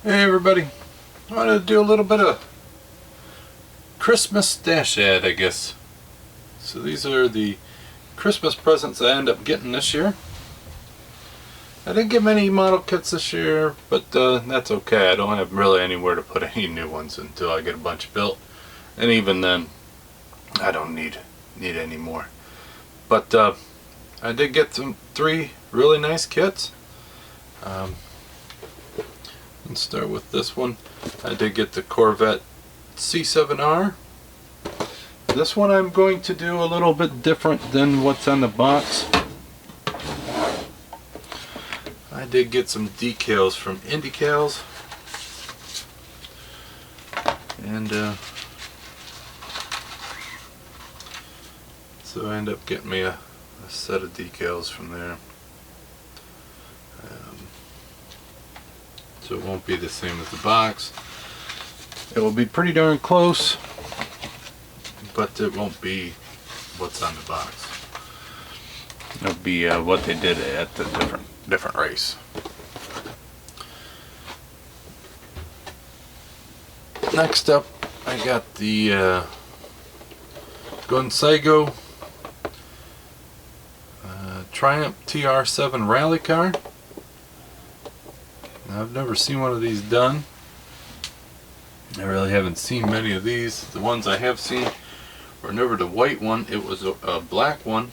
Hey everybody, I wanted to do a little bit of Christmas stash ad, I guess. So these are the Christmas presents I end up getting this year. I didn't get many model kits this year, but that's okay. I don't have really anywhere to put any new ones until I get a bunch built. And even then, I don't need any more. But I did get three really nice kits. Let's start with this one. I did get the Corvette C7r. This one I'm going to do a little bit different than what's on the box. I did get some decals from Indicals. And so I end up getting me a set of decals from there. So it won't be the same as the box. It will be pretty darn close, but it won't be what's on the box. It'll be what they did at the different race. Next up, I got the Gonzago Triumph TR7 rally car. I've never seen one of these done. I really haven't seen many of these. The ones I have seen were never the white one, it was a black one.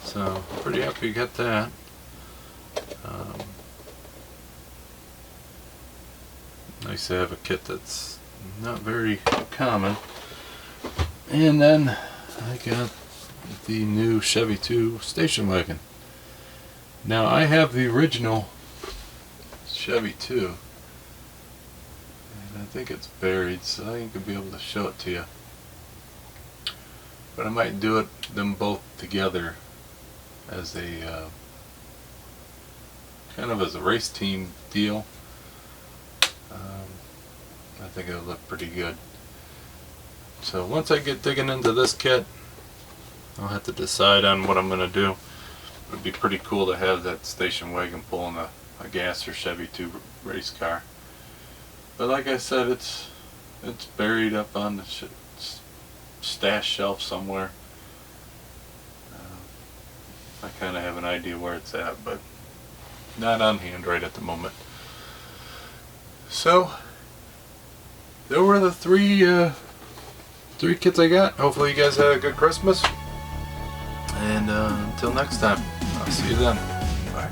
So pretty happy you got that. Nice to have a kit that's not very common. And then I got the new Chevy 2 station wagon. Now I have the original Chevy 2, and I think it's buried, so I ain't gonna be able to show it to you. But I might do them both together as a kind of as a race team deal. I think it'll look pretty good. So once I get digging into this kit, I'll have to decide on what I'm gonna do. It would be pretty cool to have that station wagon pulling a gas or Chevy 2 race car. But like I said, it's buried up on the stash shelf somewhere. I kind of have an idea where it's at, but not on hand right at the moment. So there were the three kits I got. Hopefully you guys had a good Christmas. And until next time, I'll see you then. Bye.